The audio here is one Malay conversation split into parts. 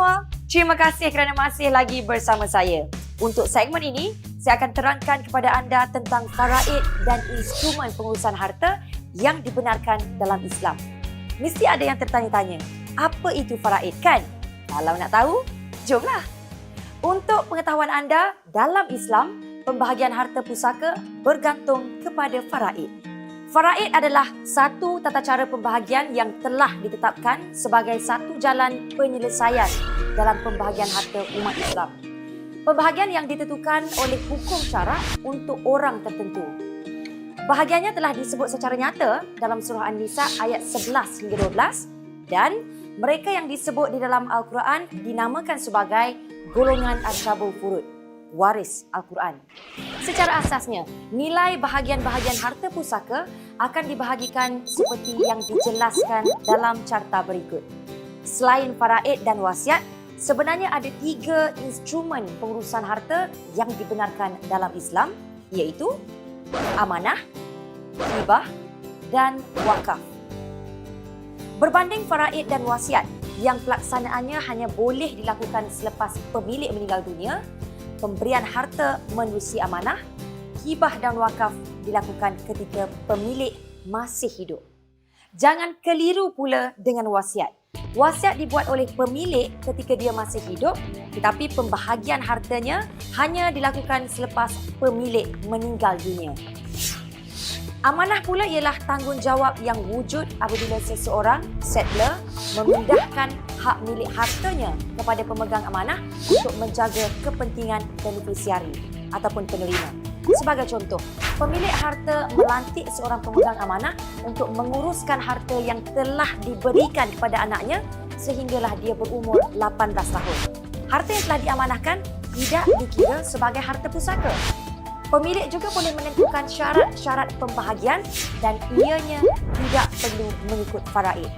semua, terima kasih kerana masih lagi bersama saya. Untuk segmen ini, saya akan terangkan kepada anda tentang faraid dan instrumen pengurusan harta yang dibenarkan dalam Islam. Mesti ada yang tertanya-tanya, apa itu faraid kan? Kalau nak tahu, jomlah. Untuk pengetahuan anda, dalam Islam, pembahagian harta pusaka bergantung kepada faraid. Faraid adalah satu tata cara pembahagian yang telah ditetapkan sebagai satu jalan penyelesaian dalam pembahagian harta umat Islam. Pembahagian yang ditentukan oleh hukum syarak untuk orang tertentu. Bahagiannya telah disebut secara nyata dalam surah An-Nisa ayat 11 hingga 12 dan mereka yang disebut di dalam Al-Quran dinamakan sebagai golongan Ashabul Furud, waris Al-Quran. Secara asasnya, nilai bahagian-bahagian harta pusaka akan dibahagikan seperti yang dijelaskan dalam carta berikut. Selain faraid dan wasiat, sebenarnya ada 3 instrumen pengurusan harta yang dibenarkan dalam Islam, iaitu amanah, hibah dan wakaf. Berbanding faraid dan wasiat yang pelaksanaannya hanya boleh dilakukan selepas pemilik meninggal dunia, pemberian harta menerusi amanah, hibah dan wakaf dilakukan ketika pemilik masih hidup. Jangan keliru pula dengan wasiat. Wasiat dibuat oleh pemilik ketika dia masih hidup, tetapi pembahagian hartanya hanya dilakukan selepas pemilik meninggal dunia. Amanah pula ialah tanggungjawab yang wujud apabila seseorang, settler, memindahkan hak milik hartanya kepada pemegang amanah untuk menjaga kepentingan beneficiari ataupun penerima. Sebagai contoh, pemilik harta melantik seorang pemegang amanah untuk menguruskan harta yang telah diberikan kepada anaknya sehinggalah dia berumur 18 tahun. Harta yang telah diamanahkan tidak dikira sebagai harta pusaka. Pemilik juga boleh menentukan syarat-syarat pembahagian dan ianya tidak perlu mengikut faraid.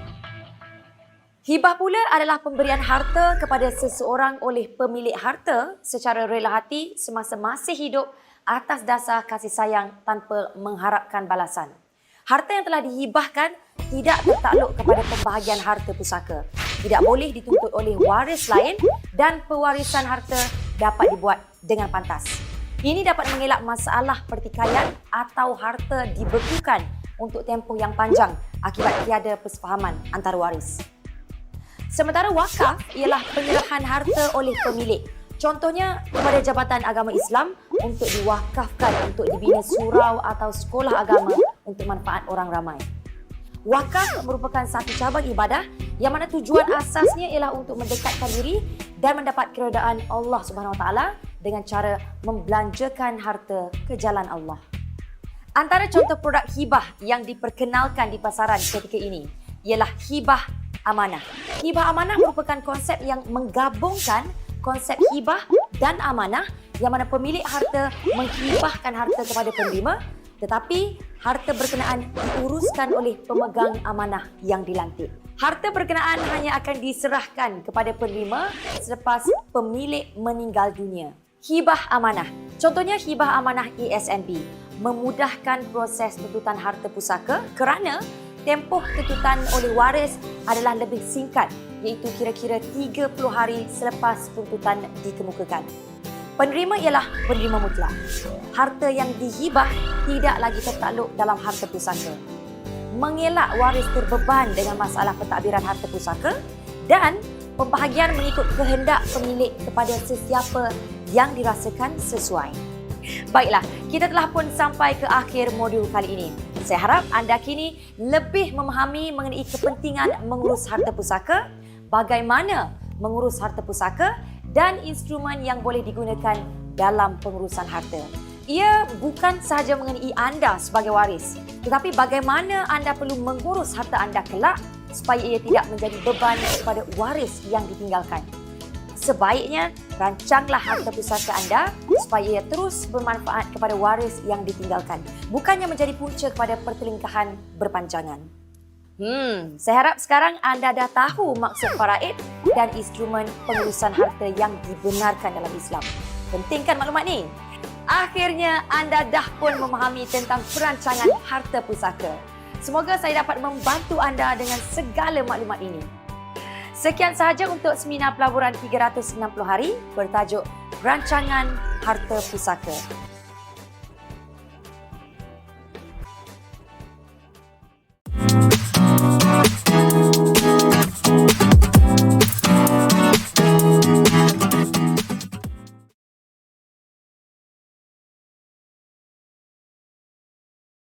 Hibah pula adalah pemberian harta kepada seseorang oleh pemilik harta secara rela hati semasa masih hidup atas dasar kasih sayang tanpa mengharapkan balasan. Harta yang telah dihibahkan tidak tertakluk kepada pembahagian harta pusaka. Tidak boleh dituntut oleh waris lain dan pewarisan harta dapat dibuat dengan pantas. Ini dapat mengelak masalah pertikaian atau harta dibekukan untuk tempoh yang panjang akibat tiada persefahaman antara waris. Sementara wakaf ialah penyerahan harta oleh pemilik. Contohnya kepada Jabatan Agama Islam untuk diwakafkan untuk dibina surau atau sekolah agama untuk manfaat orang ramai. Wakaf merupakan satu cabang ibadah yang mana tujuan asasnya ialah untuk mendekatkan diri dan mendapat keredaan Allah Subhanahu Wa Taala dengan cara membelanjakan harta ke jalan Allah. Antara contoh produk hibah yang diperkenalkan di pasaran ketika ini ialah hibah amanah. Hibah amanah merupakan konsep yang menggabungkan konsep hibah dan amanah yang mana pemilik harta menghibahkan harta kepada penerima tetapi harta berkenaan diuruskan oleh pemegang amanah yang dilantik. Harta berkenaan hanya akan diserahkan kepada penerima selepas pemilik meninggal dunia. Hibah amanah. Contohnya hibah amanah ESNB memudahkan proses tuntutan harta pusaka kerana tempoh tuntutan oleh waris adalah lebih singkat iaitu kira-kira 30 hari selepas tuntutan dikemukakan. Penerima ialah penerima mutlak. Harta yang dihibah tidak lagi tertakluk dalam harta pusaka. Mengelak waris terbeban dengan masalah pentadbiran harta pusaka dan pembahagian mengikut kehendak pemilik kepada sesiapa yang dirasakan sesuai. Baiklah, kita telah pun sampai ke akhir modul kali ini. Saya harap anda kini lebih memahami mengenai kepentingan mengurus harta pusaka, bagaimana mengurus harta pusaka dan instrumen yang boleh digunakan dalam pengurusan harta. Ia bukan sahaja mengenai anda sebagai waris, tetapi bagaimana anda perlu mengurus harta anda kelak supaya ia tidak menjadi beban kepada waris yang ditinggalkan. Sebaiknya, rancanglah harta pusaka anda supaya ia terus bermanfaat kepada waris yang ditinggalkan, bukannya menjadi punca kepada pertelingkahan berpanjangan. Saya harap sekarang anda dah tahu maksud faraid dan instrumen pengurusan harta yang dibenarkan dalam Islam. Penting kan maklumat ni? Akhirnya anda dah pun memahami tentang perancangan harta pusaka. Semoga saya dapat membantu anda dengan segala maklumat ini. Sekian sahaja untuk seminar pelaburan 360 hari bertajuk Rancangan Harta Pusaka.